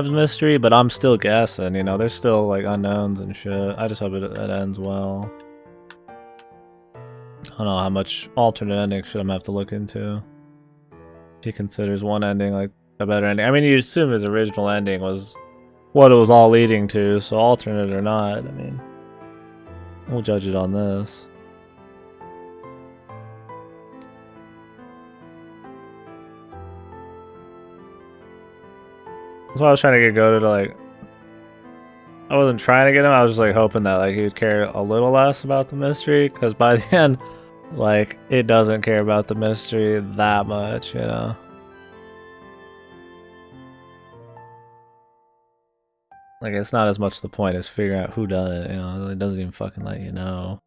mystery, but I'm still guessing, you know, there's still like unknowns and shit. I just hope it ends well. I don't know how much alternate ending should I have to look into. He considers one ending like a better ending. I mean, you assume his original ending was what it was all leading to, so alternate or not, I mean, we'll judge it on this. That's why I was trying to get Goto to like. I wasn't trying to get him. I was just like hoping that like he would care a little less about the mystery, because by the end, like it doesn't care about the mystery that much, you know. Like it's not as much the point as figuring out who done it, you know. It doesn't even fucking let you know.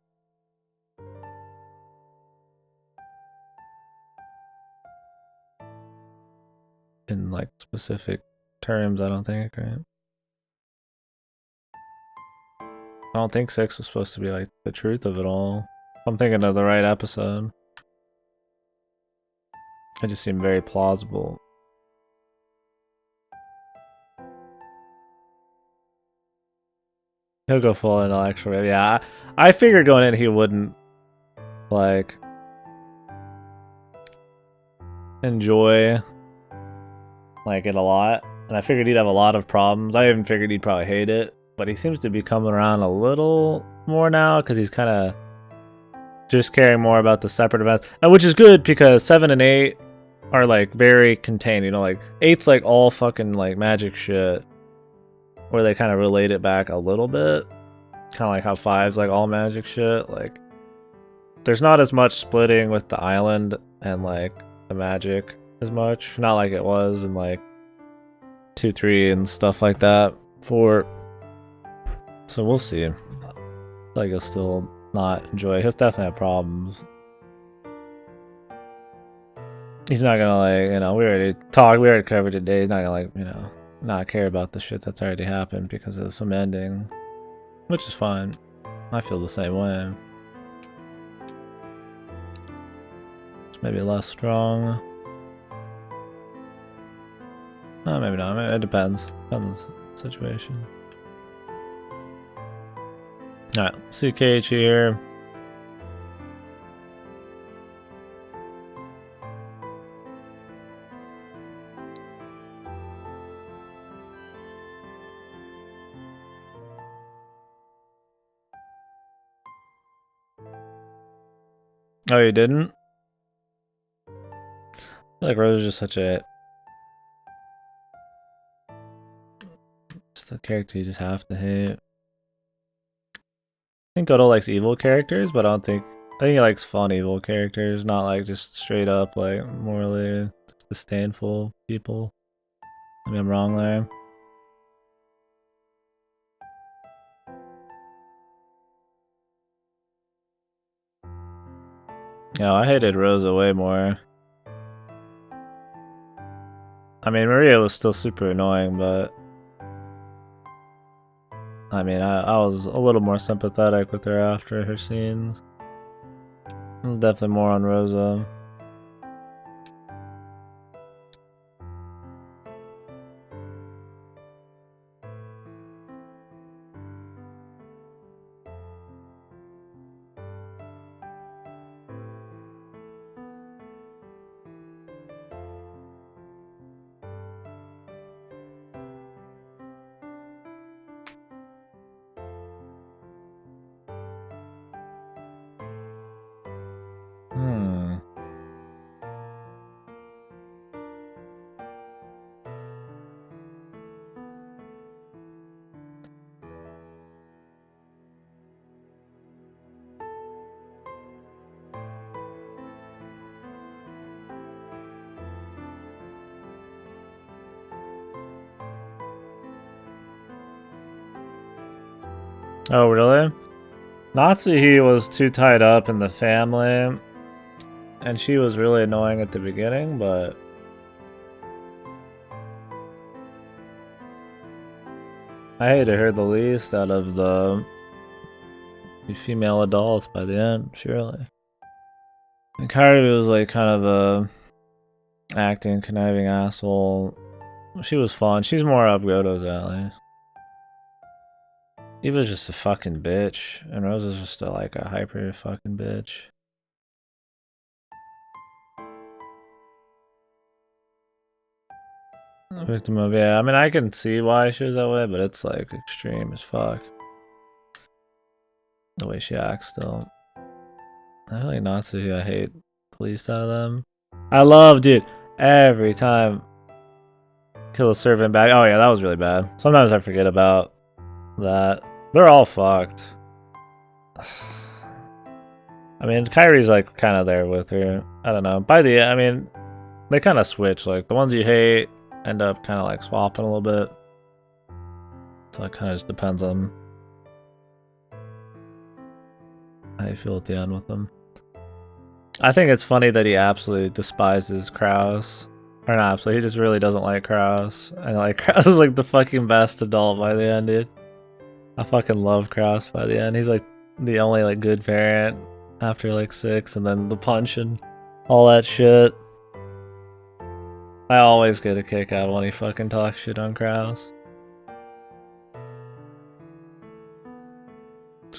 In like specific terms, I don't think, right? I don't think 6 was supposed to be like the truth of it all. I'm thinking of the right episode. It just seemed very plausible. He'll go full intellectual. Yeah, I figured going in he wouldn't like enjoy like it a lot, and I figured he'd have a lot of problems. I even figured he'd probably hate it, but he seems to be coming around a little more now because he's kind of just caring more about the separate events, which is good because 7 and 8 are like very contained. You know, like 8's like all fucking like magic shit, where they kind of relate it back a little bit, kind of like how 5's like all magic shit. Like there's not as much splitting with the island and like the magic as much, not like it was in like 2, 3 and stuff like that. 4, so we'll see. Like he'll still not enjoy. He'll definitely have problems. He's not gonna like, you know, we already covered today. He's not gonna like, you know, not care about the shit that's already happened because of some ending, which is fine. I feel the same way. It's maybe less strong. No, maybe not. It depends. Depends on the situation. Alright, see KH here. Oh, you didn't? I feel like Rose is just such a character you just have to hate. I think Goto likes evil characters, but I think he likes fun evil characters, not like just straight up like morally disdainful people. Maybe I'm wrong there. Yeah, I hated Rosa way more. I mean, Maria was still super annoying, but I mean, I was a little more sympathetic with her after her scenes. It was definitely more on Rosa. Oh, really? Natsuhi was too tied up in the family, and she was really annoying at the beginning, but I hated her the least out of the female adults by the end, surely. And Kairi was like kind of a acting, conniving asshole. She was fun. She's more up Goto's alley. Eva's just a fucking bitch, and Rosa's just like a hyper fucking bitch. Victim of, yeah, I mean, I can see why she was that way, but it's like extreme as fuck. The way she acts still. I feel like Natsu, I hate the least out of them. I love, dude, every time kill a servant back. Oh yeah, that was really bad. Sometimes I forget about that. They're all fucked. I mean, Kyrie's like kind of there with her. I don't know. By the end, I mean, they kind of switch. Like the ones you hate end up kind of like swapping a little bit. So it kind of just depends on how you feel at the end with them. I think it's funny that he absolutely despises Kraus. Or not absolutely, he just really doesn't like Kraus. And like Kraus is like the fucking best adult by the end, dude. I fucking love Kraus by the end. He's like the only like good parent after like 6, and then the punch and all that shit. I always get a kick out when he fucking talks shit on Kraus.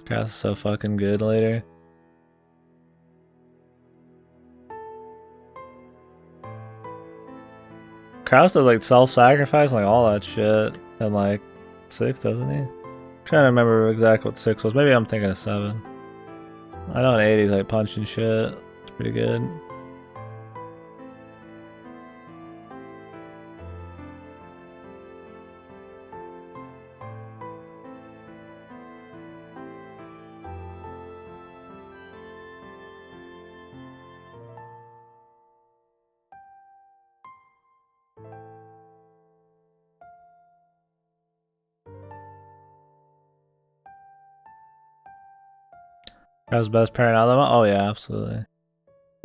Kraus is so fucking good later. Kraus does like self-sacrifice and like all that shit in like 6, doesn't he? I'm trying to remember exactly what 6 was. Maybe I'm thinking of 7. I know in 8 he's like punching shit. It's pretty good. Kraus best parent out of them? Oh yeah, absolutely.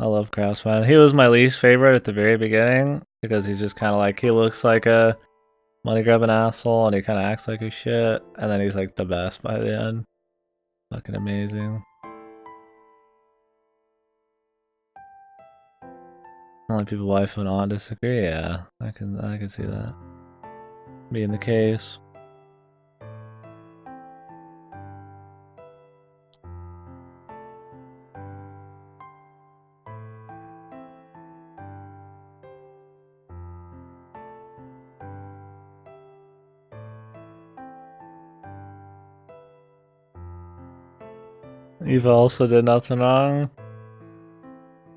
I love Kraus, man. He was my least favorite at the very beginning because he's just kind of like, he looks like a money grabbing asshole and he kind of acts like a shit, and then he's like the best by the end. Fucking amazing. Only people wife and on disagree. Yeah, I can see that being the case. Eva also did nothing wrong.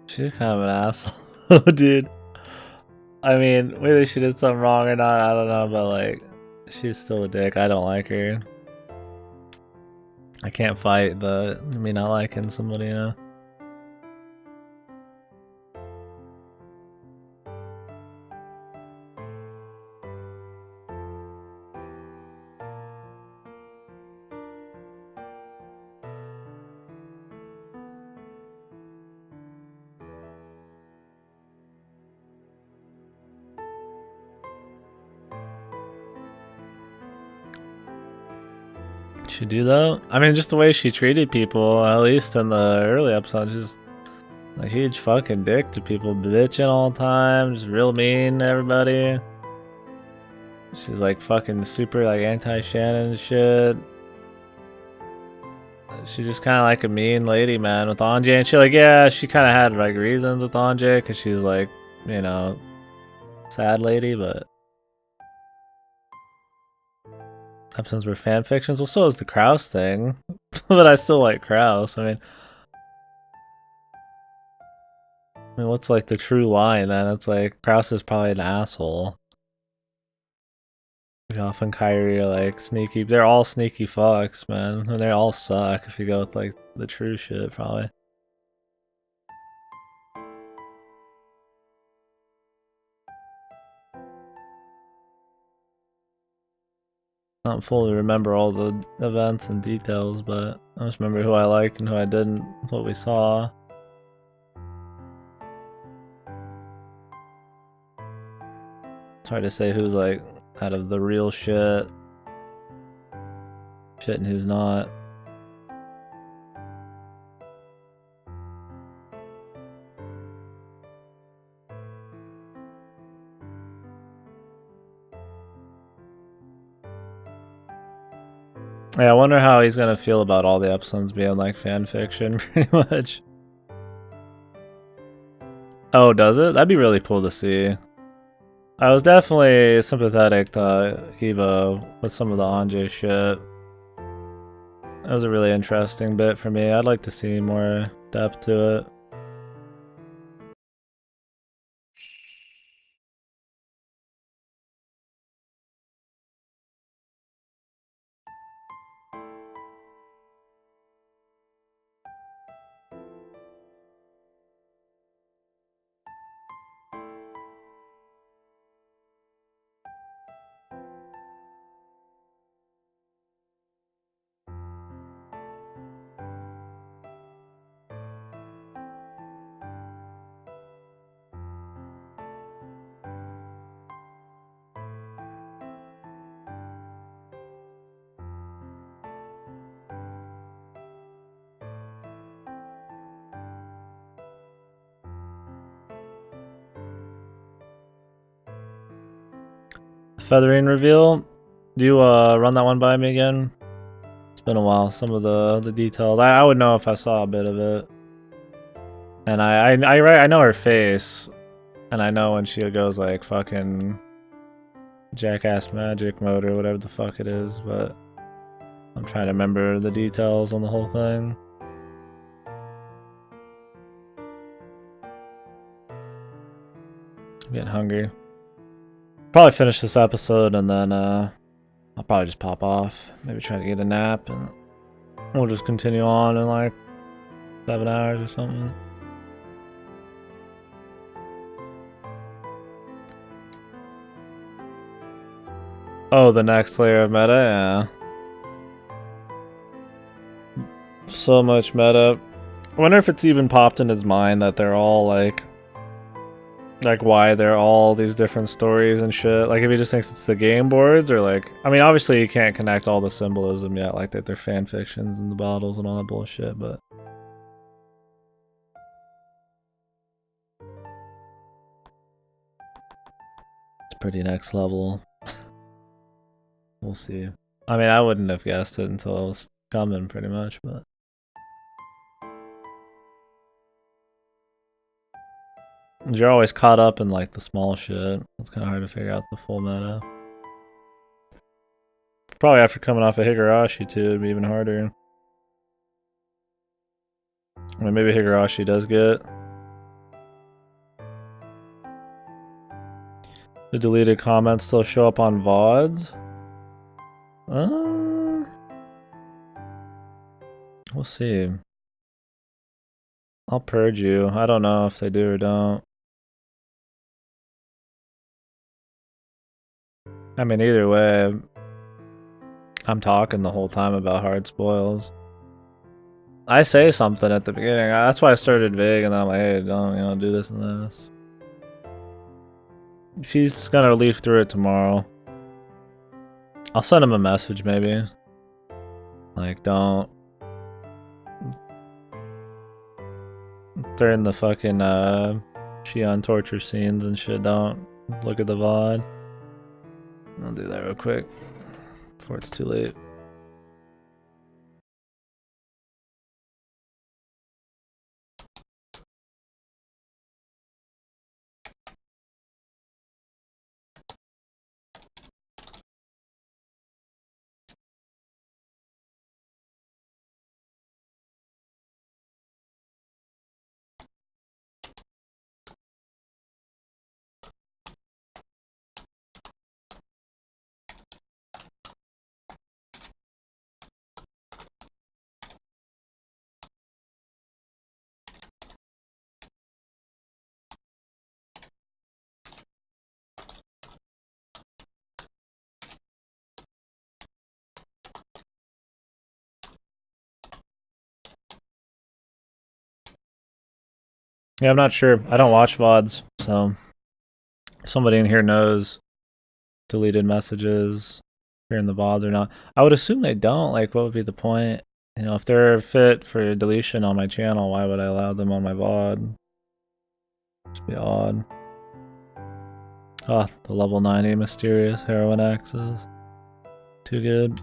She's kind of an asshole, dude. I mean, whether she did something wrong or not, I don't know, but like, she's still a dick. I don't like her. I can't fight me not liking somebody, you know? She do though? I mean, just the way she treated people, at least in the early episodes, just a huge fucking dick to people, bitching all the time, just real mean to everybody. She's like fucking super like anti-Shannon and shit. She's just kind of like a mean lady, man, with Anjay, and she like, yeah, she kind of had like reasons with Anjay because she's like, you know, sad lady, but episodes were fan fictions. Well, so is the Kraus thing, but I still like Kraus. I mean, what's like the true line then? It's like Kraus is probably an asshole. Goff and Kyrie are like sneaky. They're all sneaky fucks, man. And they all suck if you go with like the true shit, probably. I don't fully remember all the events and details, but I just remember who I liked and who I didn't. That's what we saw. It's hard to say who's like out of the real shit and who's not. Yeah, I wonder how he's gonna feel about all the episodes being like fan fiction, pretty much. Oh, does it? That'd be really cool to see. I was definitely sympathetic to Evo with some of the Anjay shit. That was a really interesting bit for me. I'd like to see more depth to it. Feathering reveal. Do you run that one by me again? It's been a while. Some of the details. I would know if I saw a bit of it. And I know her face, and I know when she goes like fucking jackass magic mode or whatever the fuck it is, but I'm trying to remember the details on the whole thing. I'm getting hungry. Probably finish this episode and then I'll probably just pop off. Maybe try to get a nap and we'll just continue on in like 7 hours or something. Oh, the next layer of meta, yeah. So much meta. I wonder if it's even popped in his mind that they're all like why they're all these different stories and shit. Like if he just thinks it's the game boards or like, I mean obviously you can't connect all the symbolism yet, like that they're fan fictions and the bottles and all that bullshit, but it's pretty next level. We'll see. I mean I wouldn't have guessed it until it was coming pretty much, but you're always caught up in like the small shit. It's kind of hard to figure out the full meta. Probably after coming off of Higurashi too, it'd be even harder. I mean, maybe Higurashi does get the deleted comments still show up on VODs. We'll see. I'll purge you. I don't know if they do or don't. I mean, either way, I'm talking the whole time about hard spoils. I say something at the beginning. That's why I started vague, and then I'm like, hey, don't do this and this. She's gonna leaf through it tomorrow. I'll send him a message, maybe. Like, don't. During the fucking Shion torture scenes and shit, don't look at the VOD. I'll do that real quick before it's too late. Yeah, I'm not sure. I don't watch VODs, so if somebody in here knows deleted messages here in the VODs or not. I would assume they don't. Like, what would be the point? You know, if they're fit for deletion on my channel, why would I allow them on my VOD? It'd be odd. Oh, the level 90 mysterious heroin axes. Too good.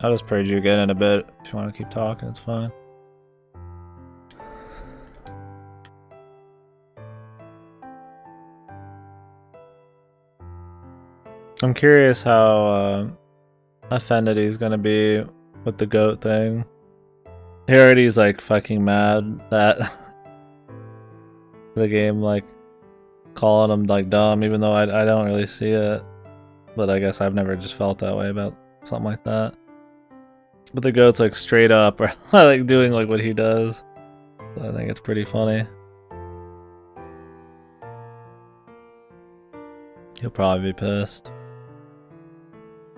I'll just purge you again in a bit. If you want to keep talking, it's fine. I'm curious how offended he's gonna be with the goat thing. He already's like fucking mad that the game like calling him like dumb, even though I don't really see it. But I guess I've never just felt that way about something like that. But the goat's like straight up or like doing like what he does. So I think it's pretty funny. He'll probably be pissed.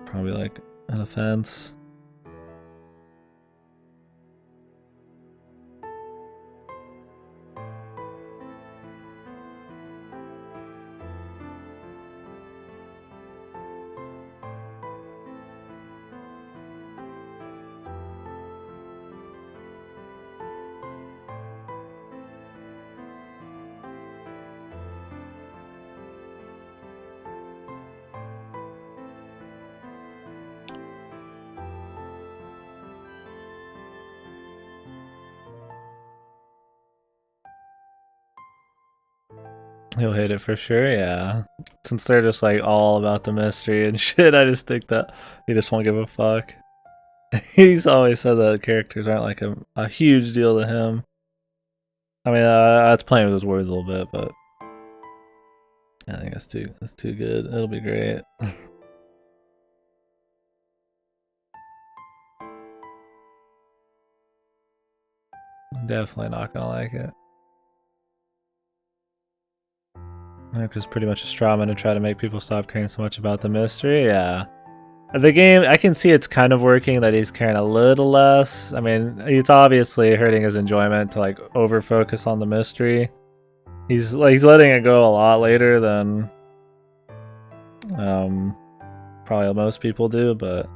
Probably like an offense. He'll hate it for sure, yeah. Since they're just like all about the mystery and shit, I just think that he just won't give a fuck. He's always said that characters aren't like a huge deal to him. I mean, that's playing with his words a little bit, but I think that's too good. It'll be great. Definitely not gonna like it. Because pretty much a straw man to try to make people stop caring so much about the mystery. Yeah. The game, I can see it's kind of working that he's caring a little less. I mean, it's obviously hurting his enjoyment to like over focus on the mystery. He's letting it go a lot later than probably most people do, but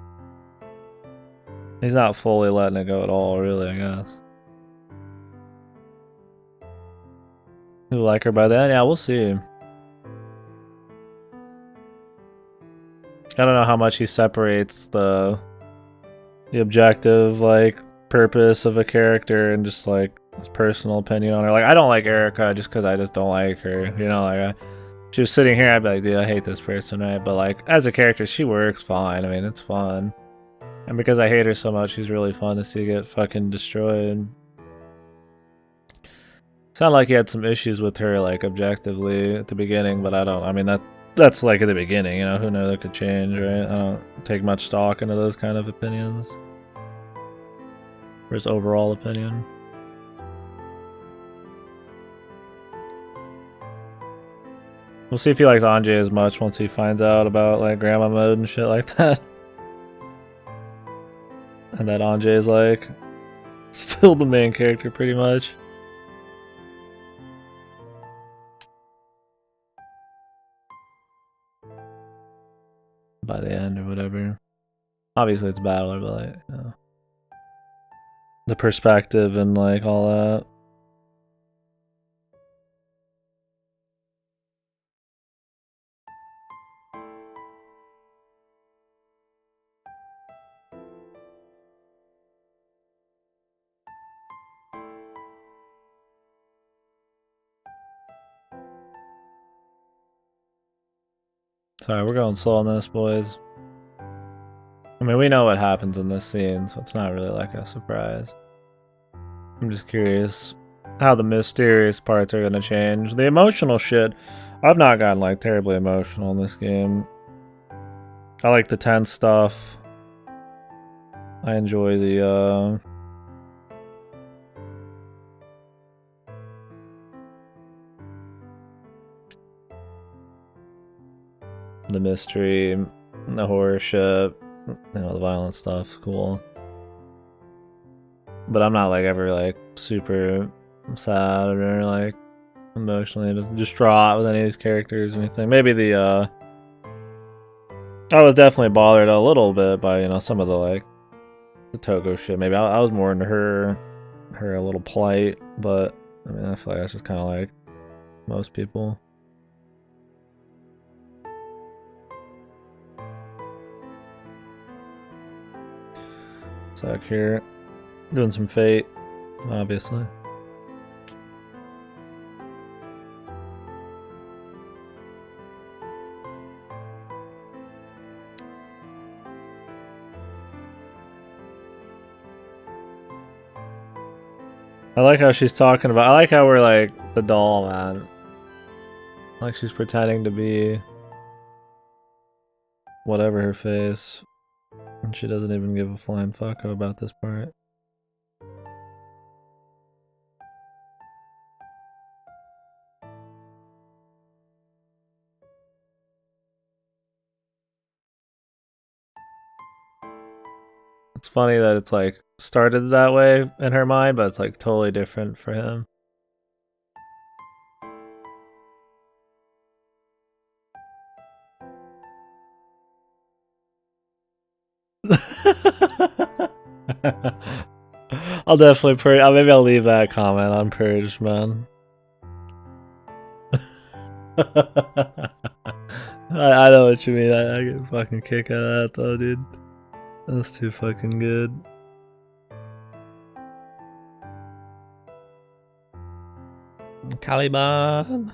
he's not fully letting it go at all, really, I guess. You'll like her by then? Yeah, we'll see. I don't know how much he separates the objective, like, purpose of a character and just, like, his personal opinion on her. Like, I don't like Erica just because I just don't like her. You know, like, if she was sitting here, I'd be like, dude, I hate this person, right? But, like, as a character, she works fine. I mean, it's fun. And because I hate her so much, she's really fun to see get fucking destroyed. Sounded like he had some issues with her, like, objectively at the beginning, but I mean, that's like at the beginning, you know, who knows, that could change, right? I don't take much stock into those kind of opinions. For his overall opinion. We'll see if he likes Anjay as much once he finds out about, like, grandma mode and shit like that. And that Anjay is, like, still the main character, pretty much. By the end or whatever. Obviously it's Battler, but, like, you know. The perspective and, like, all that. Sorry, we're going slow on this, boys. I mean, we know what happens in this scene, so it's not really like a surprise. I'm just curious how the mysterious parts are gonna change. The emotional shit, I've not gotten, like, terribly emotional in this game. I like the tense stuff. I enjoy the mystery, the horror shit, you know, the violent stuff's cool. But I'm not, like, ever, like, super sad or, like, emotionally distraught with any of these characters or anything. Maybe the I was definitely bothered a little bit by, you know, some of the, like, the Togo shit. Maybe I was more into her a little plight, but I mean, I feel like that's just kind of like most people. Sec here. Doing some Fate, obviously. I like how she's talking about. I like how we're like the doll, man. Like she's pretending to be whatever her face, and she doesn't even give a flying fuck about this part. It's funny that it's like started that way in her mind, but it's like totally different for him. I'll definitely purge. Maybe I'll leave that comment on purge, man. I know what you mean. I get a fucking kick out of that though, dude. That's too fucking good. Caliban.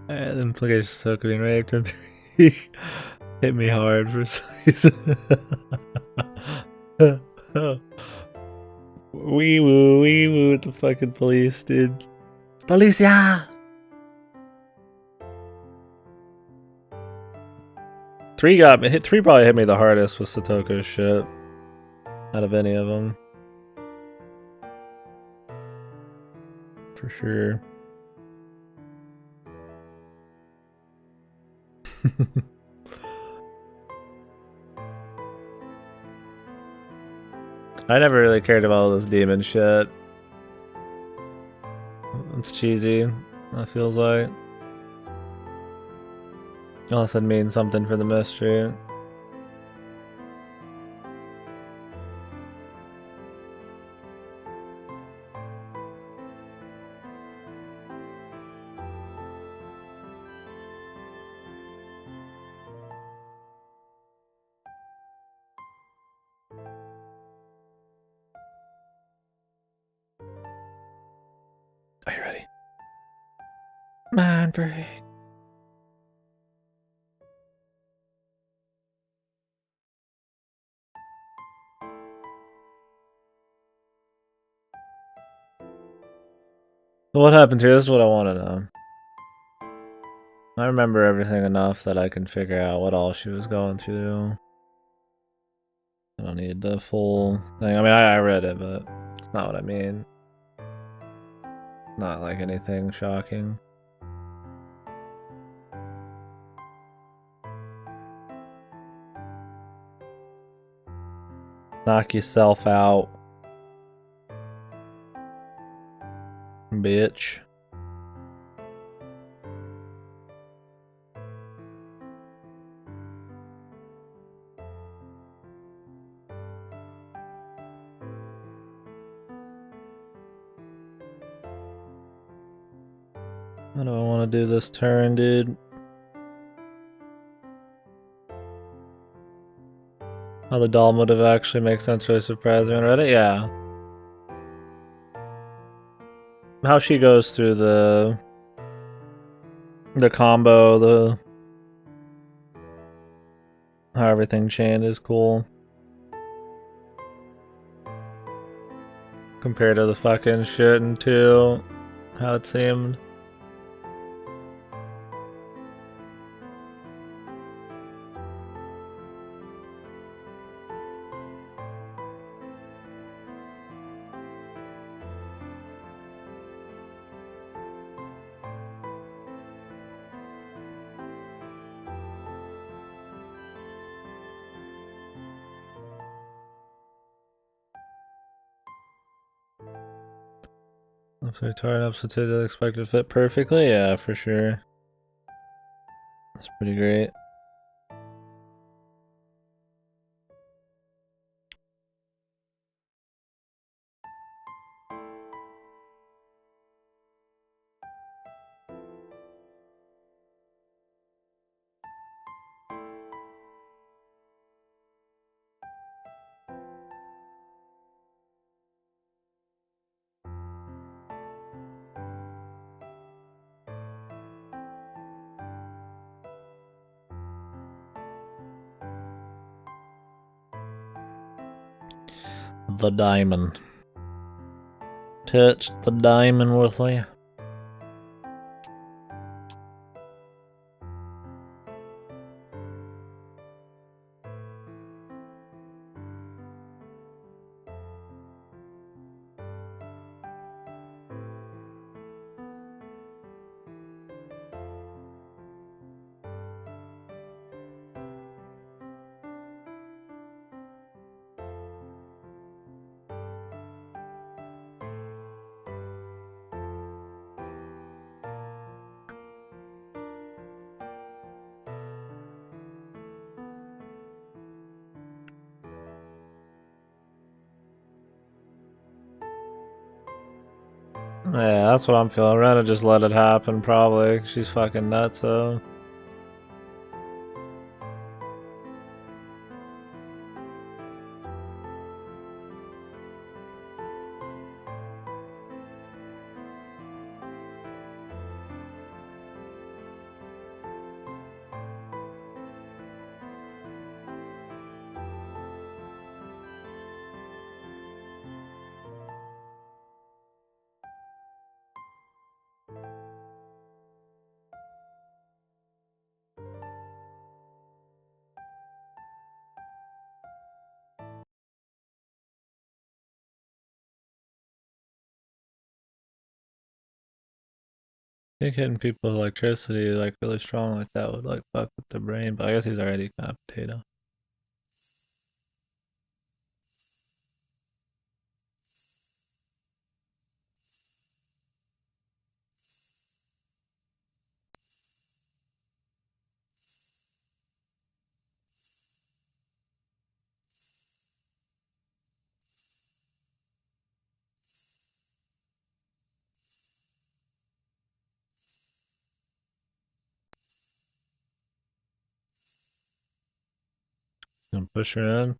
The implications of being raped in 3 hit me hard for some reason. Wee woo with the fucking police, dude. Policia! 3 got me. 3 probably hit me the hardest with Satoko's shit out of any of them. For sure. I never really cared about all this demon shit. It's cheesy, it feels like. Unless it means something for the mystery. Are you ready? Man freak. So what happened here? This is what I want to know. I remember everything enough that I can figure out what all she was going through. I don't need the full thing. I mean, I read it, but it's not what I mean. Not like anything shocking. Knock yourself out, bitch. How do I want to do this turn, dude? How the doll motive actually makes sense. Really surprised me on Reddit? Yeah. How she goes through the combo, how everything chained is cool. Compared to the fucking shit in 2, how it seemed. If I tore it up so to expect it to fit perfectly, yeah, for sure. That's pretty great. The diamond. Touched the diamond, Worthley. Yeah, that's what I'm feeling. Rena just let it happen, probably. She's fucking nuts, so. I think hitting people with electricity like really strong like that would like fuck with the brain, but I guess he's already kind of potato. Gonna push her in.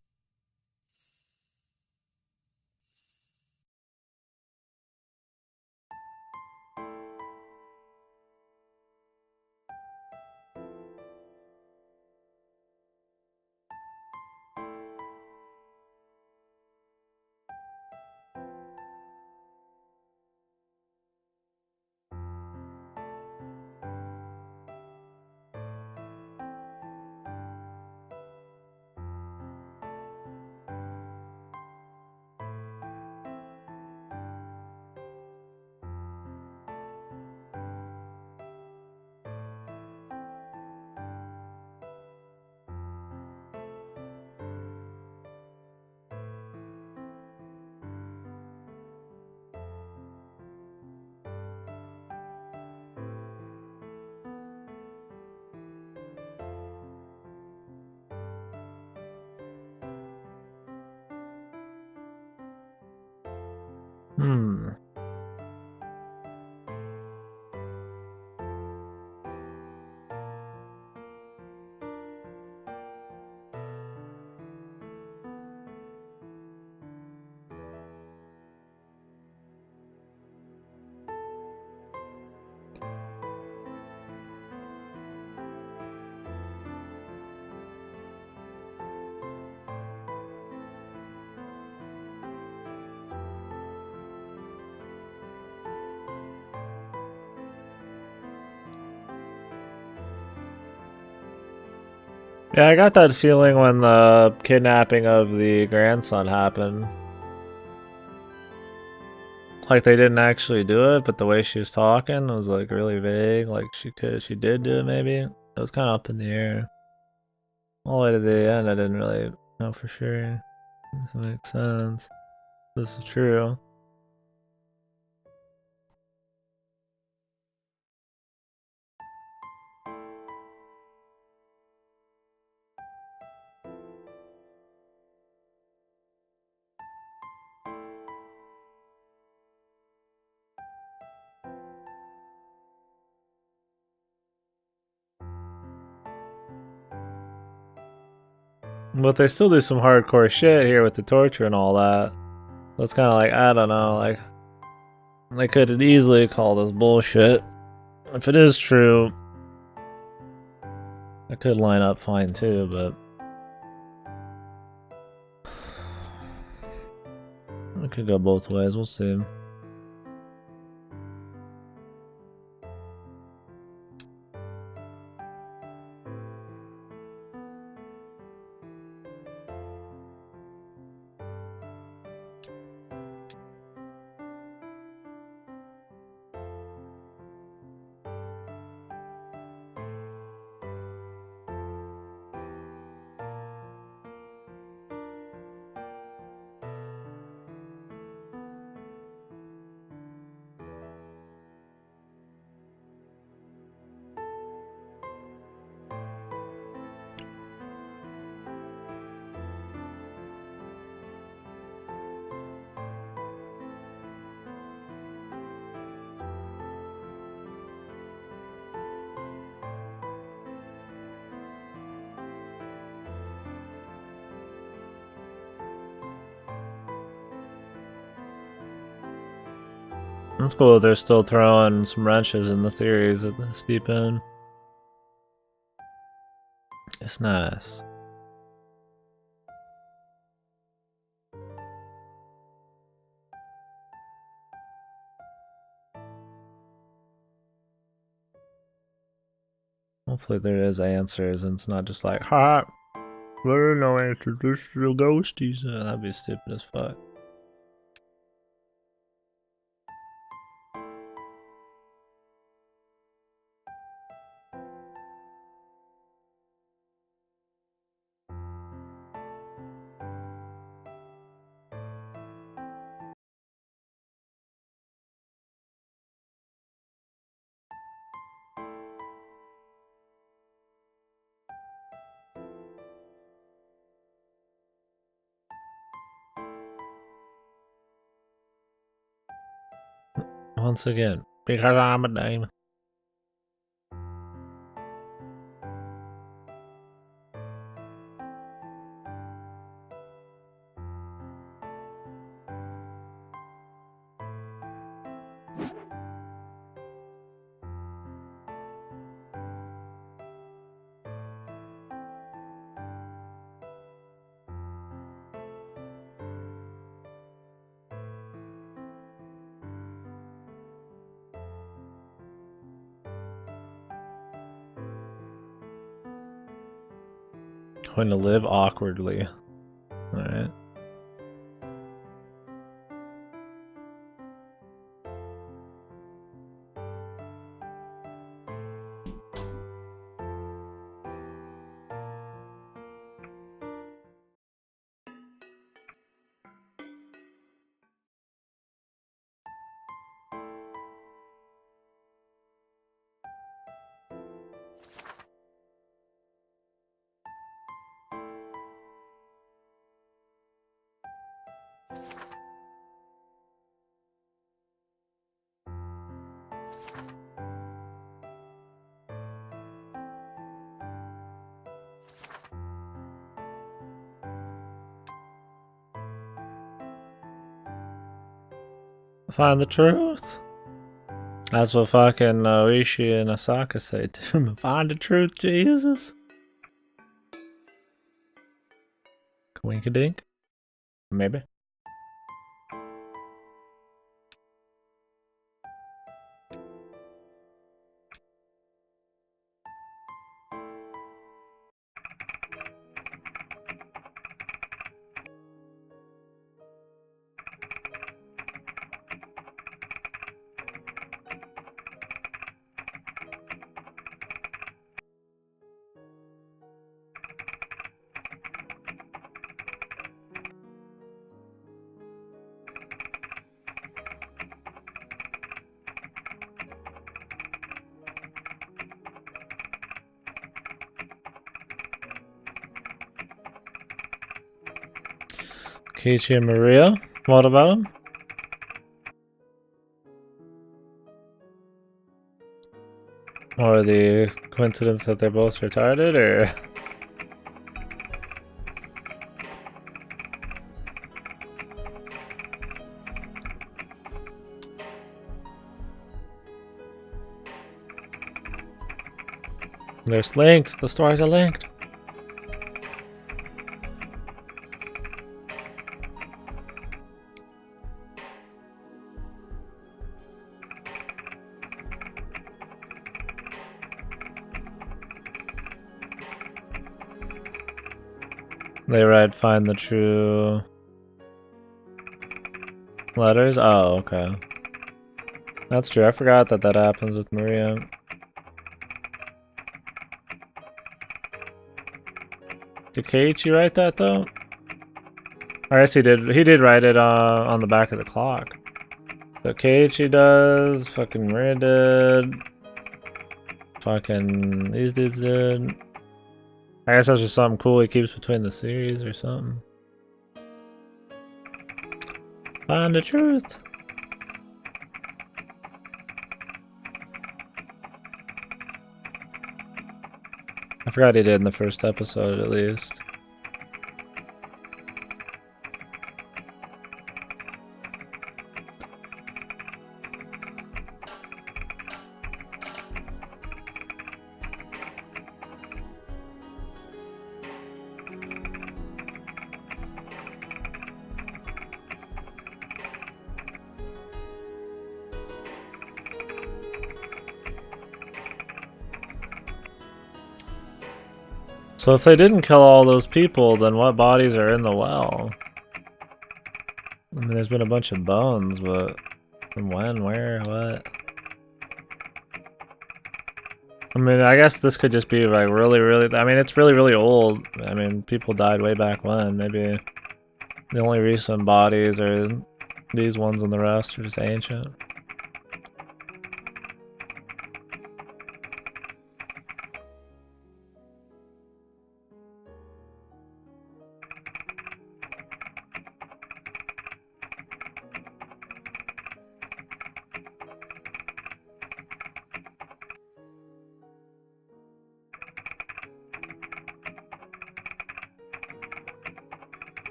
Hmm. Yeah, I got that feeling when the kidnapping of the grandson happened. Like they didn't actually do it, but the way she was talking was like really vague. Like she did do it maybe. It was kind of up in the air. All the way to the end, I didn't really know for sure. This makes sense. This is true. But they still do some hardcore shit here with the torture and all that. So it's kind of like, I don't know, like, they could easily call this bullshit. If it is true, it could line up fine too, but It could go both ways, we'll see. That's cool. They're still throwing some wrenches in the theories at this deep end. It's nice. Hopefully there is answers and it's not just like, ha, there are no answers, there's still ghosties. That'd be stupid as fuck. Once again, because I'm a diamond. Going to live awkwardly. Alright. Find the truth. That's what fucking Oishi and Asaka say to him. Find the truth, Jesus. Winkadink? Maybe. Kichi and Maria, what about them? Or the coincidence that they're both retarded, or? There's links, the stories are linked. They write find the true letters? Oh, okay. That's true. I forgot that that happens with Maria. Did Keiichi write that though? I guess he did. He did write it on the back of the clock. So Keiichi does. Fucking Maria did. Fucking these dudes did. I guess that's just something cool he keeps between the series or something. Find the truth. I forgot he did in the first episode at least. So if they didn't kill all those people, then what bodies are in the well? I mean, there's been a bunch of bones, but from when, where, what? I mean, I guess this could just be like really, I mean, it's really old. I mean, people died way back when. Maybe the only recent bodies are these ones and the rest are just ancient.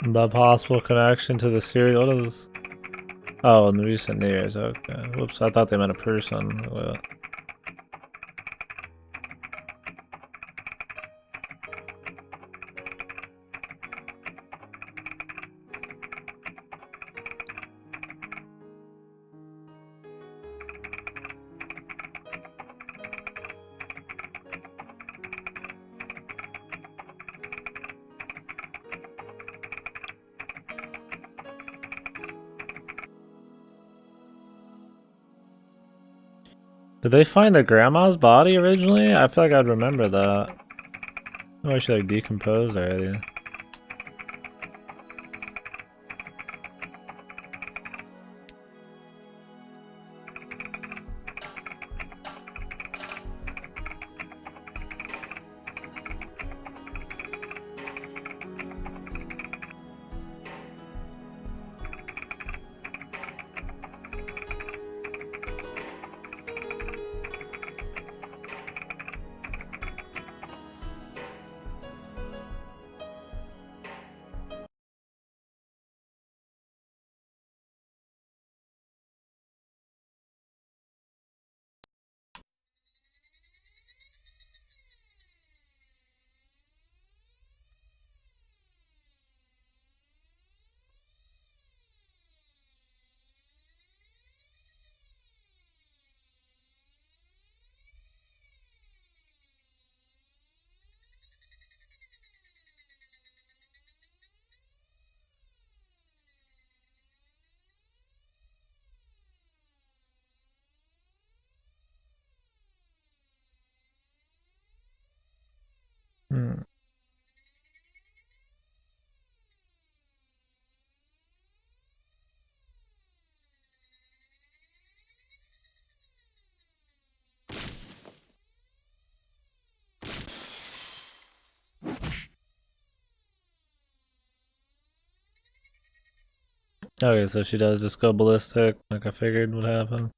The possible connection to the series. What is? Oh, in the recent years. Okay. Whoops. I thought they meant a person. Well, did they find the grandma's body originally? I feel like I'd remember that. Oh, she like decomposed already. Hmm. Okay, so she does just go ballistic, like I figured would happen.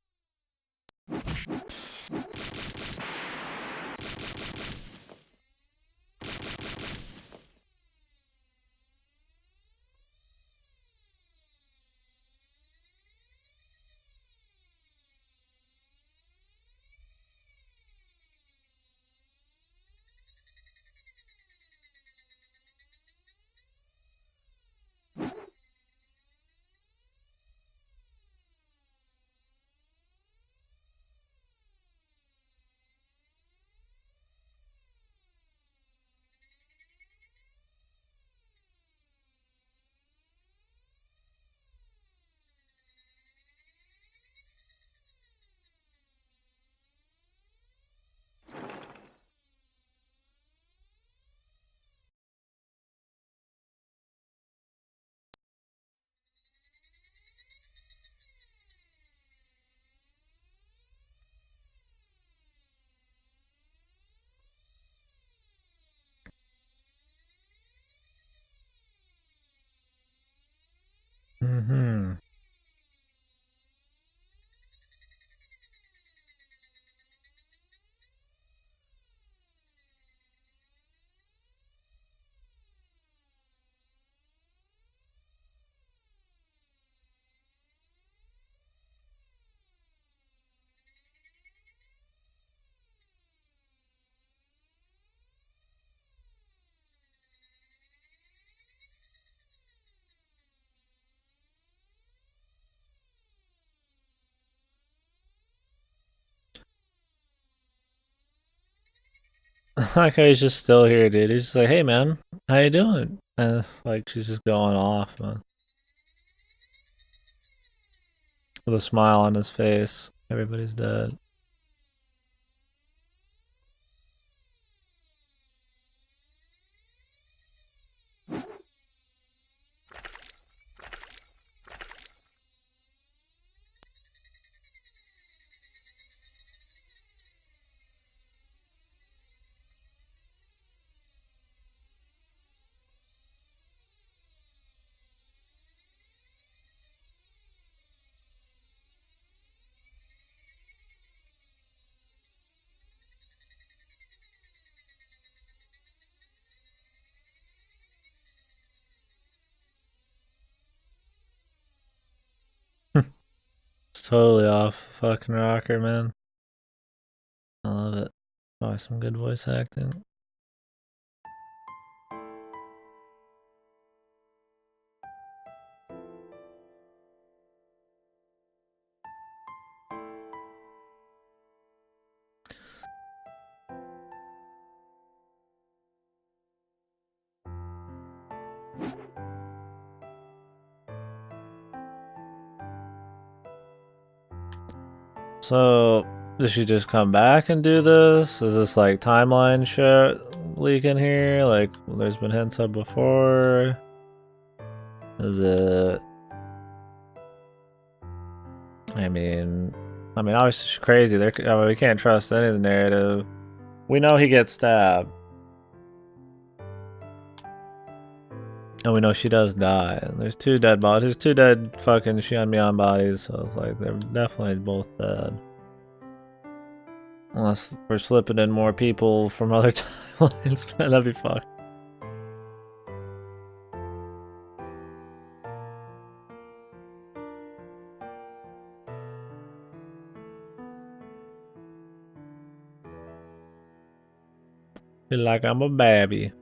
Mm-hmm. Like he's just still here, dude. He's just like, hey man, how you doing? And like she's just going off, man. With a smile on his face. Everybody's dead. It's totally off fucking rocker, man. I love it. Probably some good voice acting. So, did she just come back and do this? Is this like timeline shit leaking here? Like, there's been hints of before? Is it? Obviously she's crazy. We can't trust any of the narrative. We know he gets stabbed. And we know she does die. There's two dead bodies. There's two dead fucking Xianmian bodies, so it's like they're definitely both dead. Unless we're slipping in more people from other timelines, man, that'd be fucked. Feel like I'm a babby.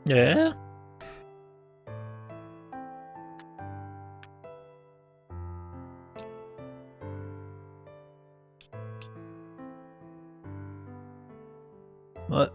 Yeah? What?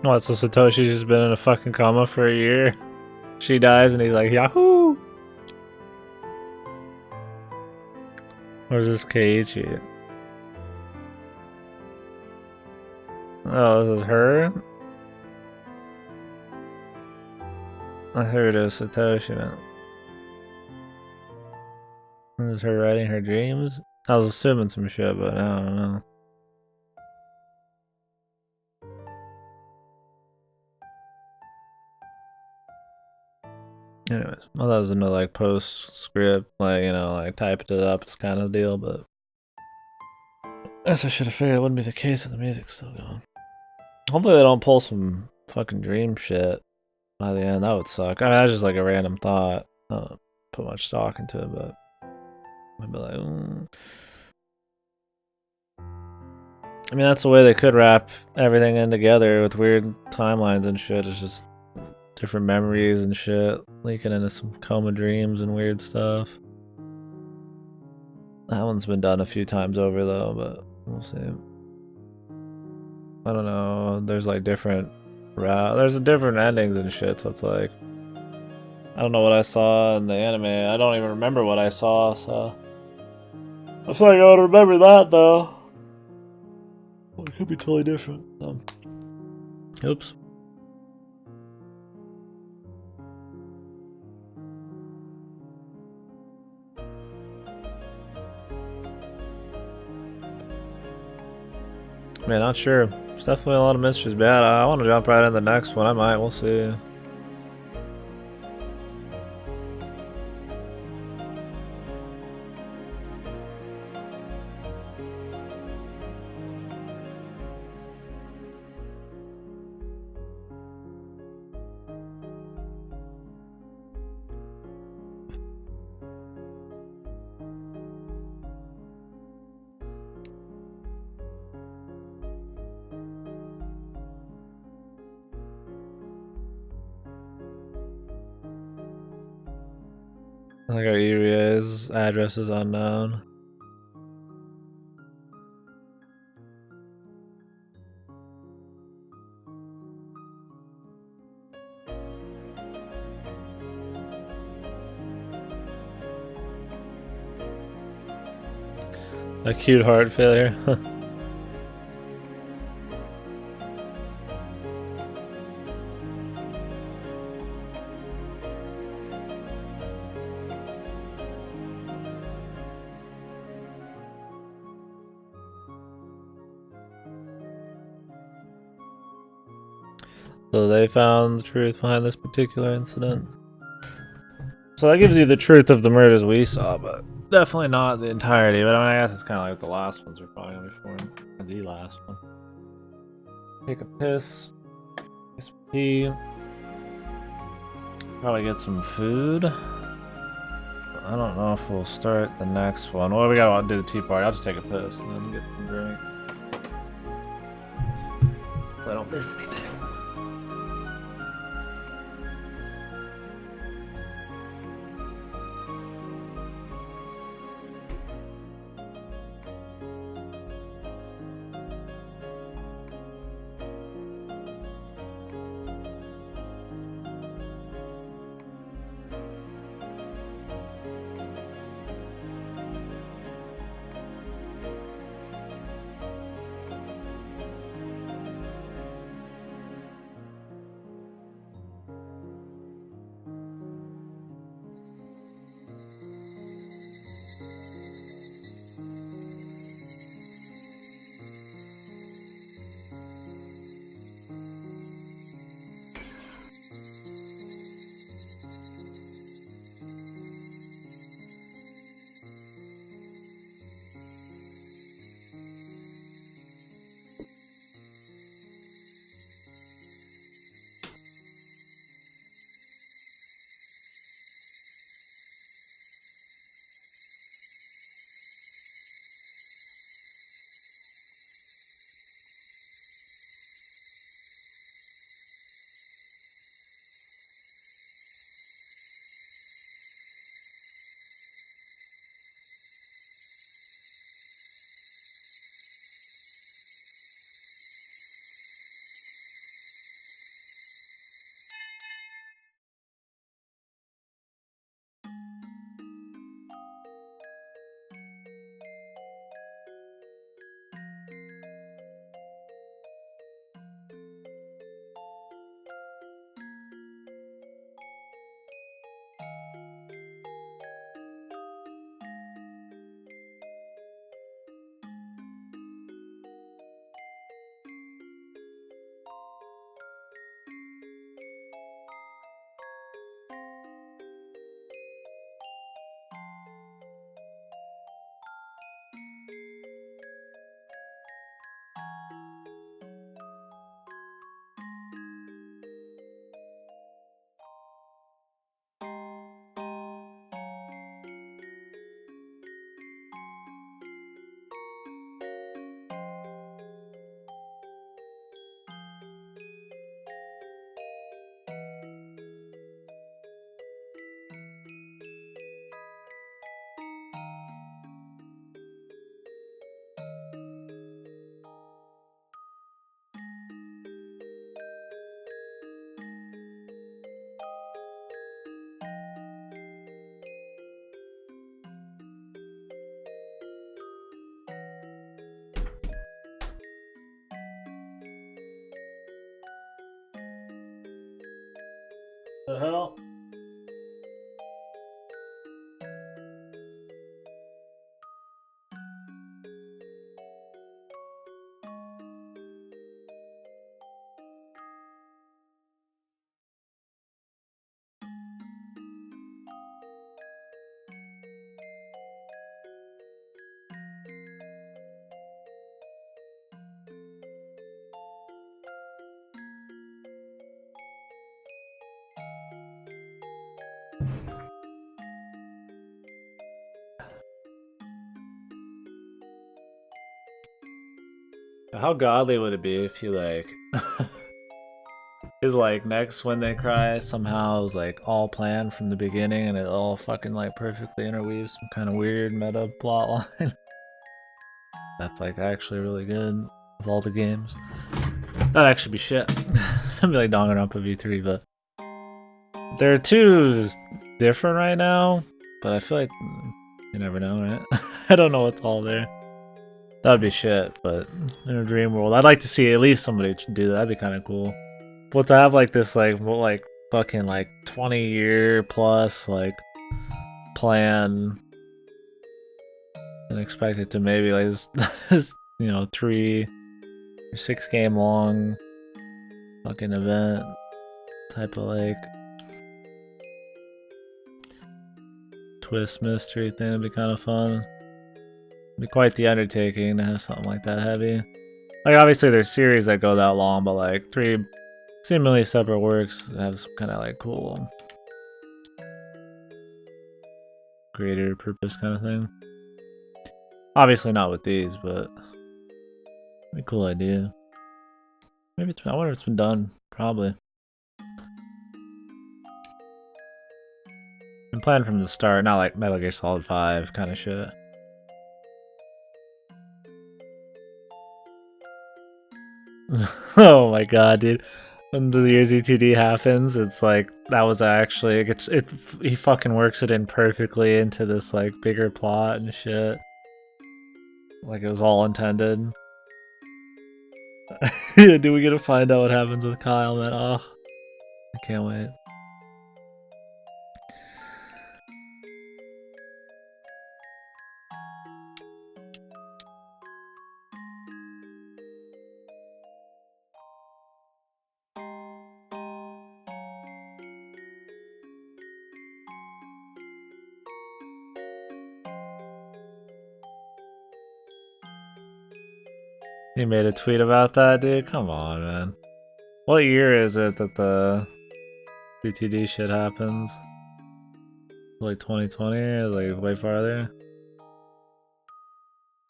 What, so Satoshi's just been in a fucking coma for a year? She dies and he's like, Yahoo! Where's this Keiichi? Oh, this is her? I heard it was Satoshi, man. This is her writing her dreams? I was assuming some shit, but I don't know. Anyways, well, that was another like postscript, like, you know, like typed it up, it's kind of deal, but I guess I should have figured it wouldn't be the case if the music's still going. Hopefully they don't pull some fucking dream shit by the end. That would suck. I mean, that's just like a random thought. I don't put much stock into it, but I'd be like, I mean, that's the way they could wrap everything in together with weird timelines and shit. It's just different memories and shit leaking into some coma dreams and weird stuff. That one's been done a few times over though, but we'll see. I don't know. There's like different there's different endings and shit, so it's like I don't know what I saw in the anime. I don't even remember what I saw, so I feel like I would remember that though. Well, it could be totally different. So. Oops. Man, not sure. There's definitely a lot of mysteries. Bad. I want to jump right in the next one. I might. We'll see. I think our area's address is unknown. Acute heart failure. So they found the truth behind this particular incident. So that gives you the truth of the murders we saw, but definitely not the entirety. But I mean, I guess it's kind of like the last ones are probably gonna be for the last one. Take a piss. Pee. Probably get some food. I don't know if we'll start the next one. Well, we gotta do the tea party. I'll just take a piss and then get some drink. So I don't miss anything. The hell? How godly would it be if you like his like next when they cry somehow was like all planned from the beginning and it all fucking like perfectly interweaves some kind of weird meta plot line. That's like actually really good of all the games. That'd actually be shit. Something like Danganronpa V3, but they're two different right now. But I feel like you never know, right? I don't know what's all there. That'd be shit, but in a dream world, I'd like to see at least somebody do that. That'd be kind of cool. But to have like this like fucking like 20-year plus like plan and expect it to maybe like this you know 3 or 6 game long fucking event type of like twist mystery thing would be kind of fun. It'd be quite the undertaking to have something like that heavy. Like obviously there's series that go that long, but like 3 seemingly separate works have some kind of like cool greater purpose kind of thing. Obviously not with these, but a cool idea. Maybe it's, I wonder if it's been done. Probably. Been planned from the start, not like Metal Gear Solid 5 kind of shit. Oh my god, dude. When the year ZTD happens, it's like that was actually he fucking works it in perfectly into this like bigger plot and shit. Like it was all intended. Yeah, do we get to find out what happens with Kyle, man? Oh, I can't wait. He made a tweet about that, dude? Come on, man. What year is it that the CTD shit happens? Like 2020 or like way farther?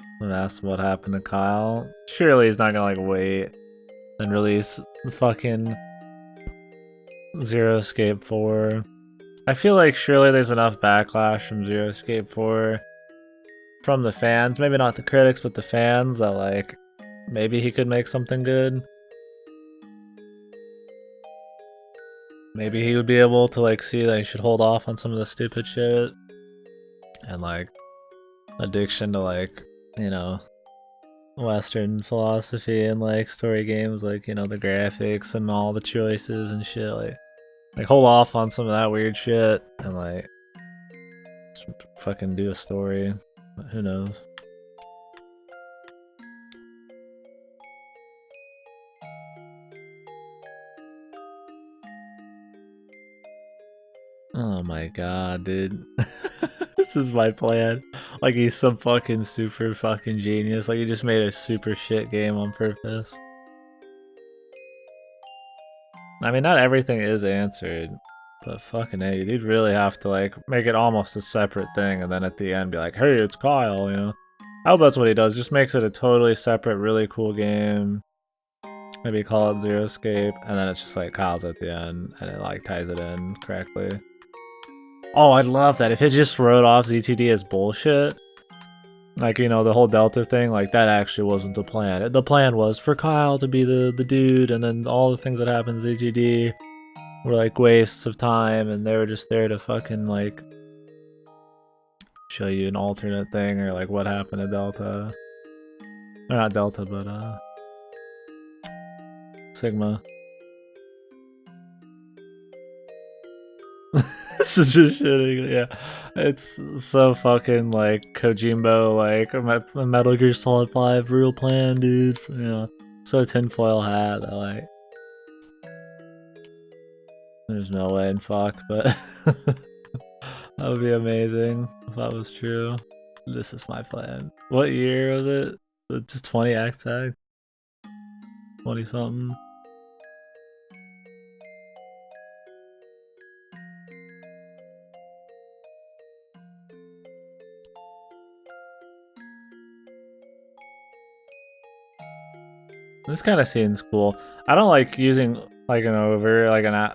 I'm gonna ask him what happened to Kyle. Surely he's not gonna like wait and release the fucking Zero Escape 4. I feel like surely there's enough backlash from Zero Escape 4 from the fans, maybe not the critics, but the fans that like maybe he could make something good. Maybe he would be able to like see that he should hold off on some of the stupid shit and like addiction to like, you know, Western philosophy and like story games, like, you know, the graphics and all the choices and shit, like hold off on some of that weird shit and like just fucking do a story. But who knows? Oh my god, dude. This is my plan. Like he's some fucking super fucking genius. Like he just made a super shit game on purpose. I mean, not everything is answered, but fucking hey, you'd really have to like make it almost a separate thing and then at the end be like, hey, it's Kyle, you know? I hope that's what he does. Just makes it a totally separate, really cool game. Maybe call it Zero Escape, and then it's just like Kyle's at the end, and it like ties it in correctly. Oh, I'd love that. If it just wrote off ZTD as bullshit, like, you know, the whole Delta thing, like, that actually wasn't the plan. The plan was for Kyle to be the dude, and then all the things that happened in ZTD were, like, wastes of time, and they were just there to fucking, like, show you an alternate thing, or, like, what happened to Delta. Or not Delta, but, Sigma. Such a shitting, yeah. It's so fucking like Kojimbo, like Metal Gear Solid 5 real plan, dude. You know, so tinfoil hat. I like. There's no way in fuck, but that would be amazing if that was true. This is my plan. What year was it? Just 20 X tag? 20 something? This kind of scene's cool. I don't like using like an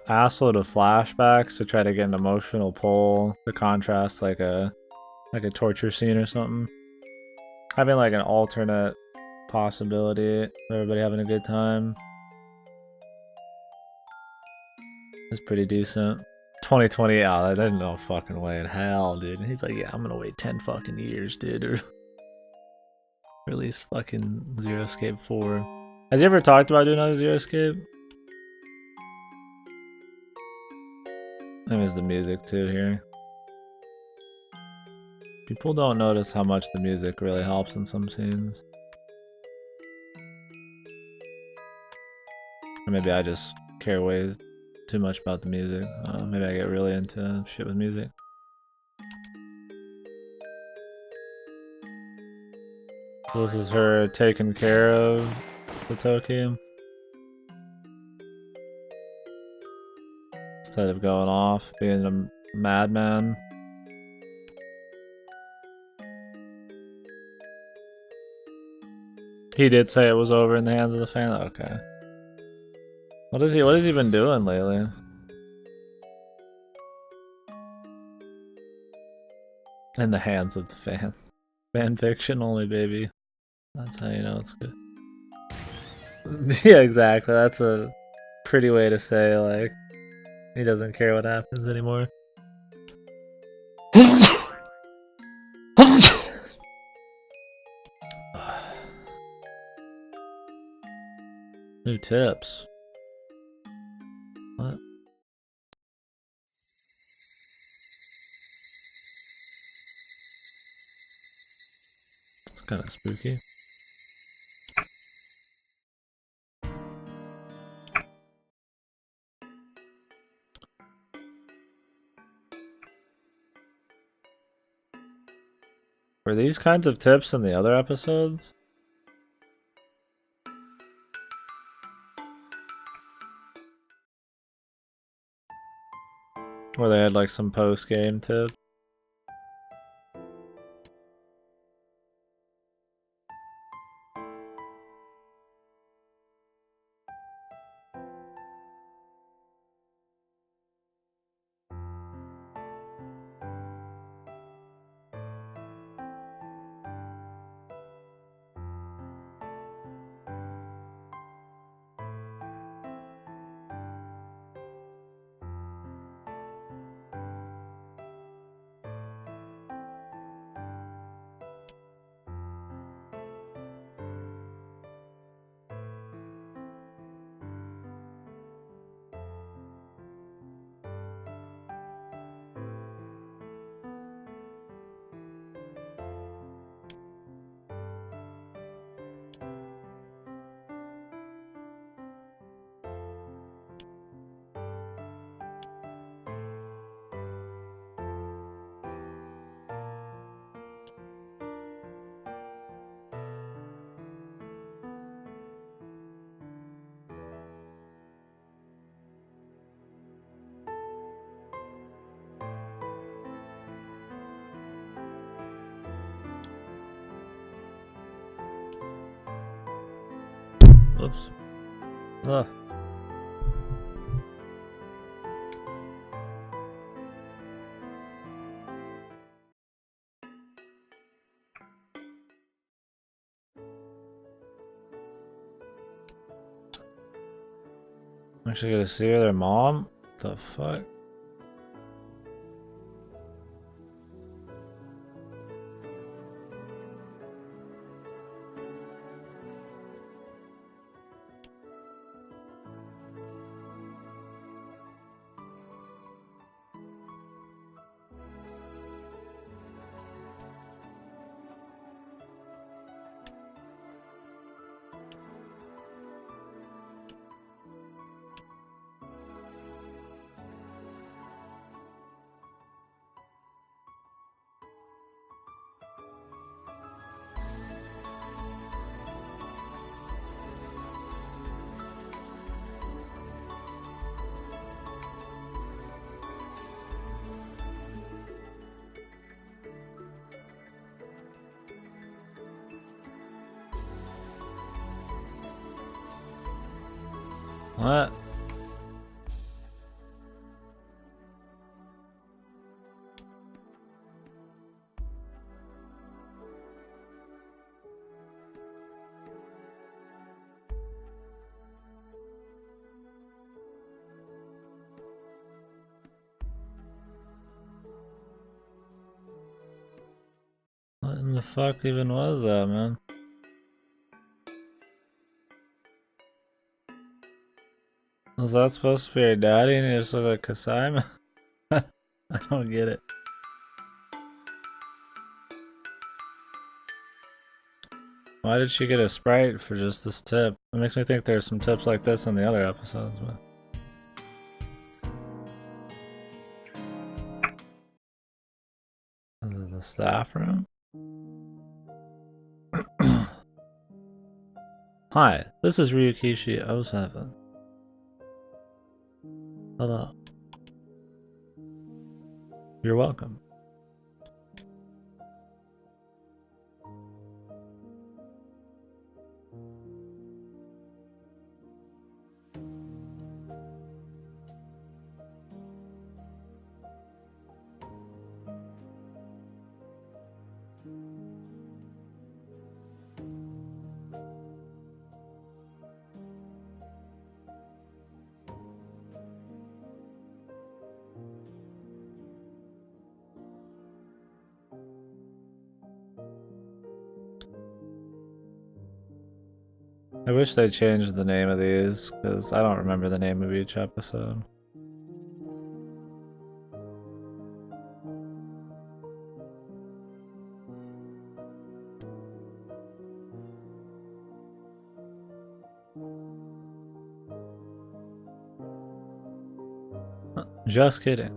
asshole to flashbacks to try to get an emotional pull to contrast like a torture scene or something. Having like an alternate possibility of everybody having a good time is pretty decent. 2020, oh, there's no fucking way in hell, dude. And he's like, yeah, I'm gonna wait 10 fucking years, dude, or release fucking Zero Escape 4. Has he ever talked about doing another Zero Escape? I miss the music too here. People don't notice how much the music really helps in some scenes. Or maybe I just care way too much about the music. Maybe I get really into shit with music. So this is her taking care of the Toki. Instead of going off, being a madman. He did say it was over in the hands of the fan? Okay. What has he been doing lately? In the hands of the fan. Fan fiction only, baby. That's how you know it's good. Yeah, exactly. That's a pretty way to say, like, he doesn't care what happens anymore. New tips. What? It's kind of spooky. Were these kinds of tips in the other episodes? Where they had like some post-game tips? Whoops. Ugh. I'm actually gonna see their mom? The fuck? What? What in the fuck even was that, man? Was that supposed to be your daddy and you just look like Kasai? I don't get it. Why did she get a Sprite for just this tip? It makes me think there's some tips like this in the other episodes, but... Is it the staff room? Hi, this is Ryukishi07. Hello. You're welcome. I wish they changed the name of these, because I don't remember the name of each episode. Just kidding.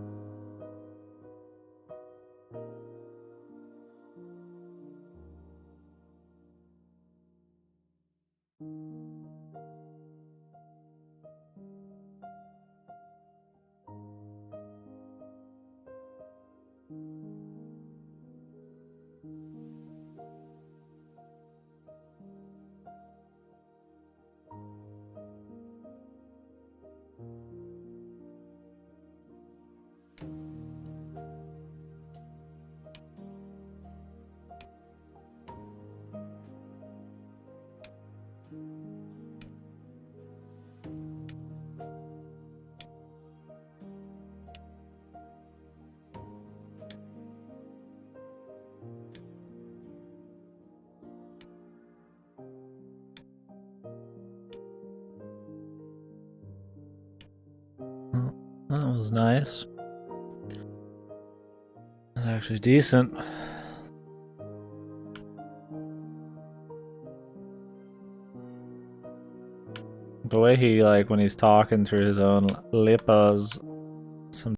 That was nice. That's actually decent. The way he, like, when he's talking through his own lippos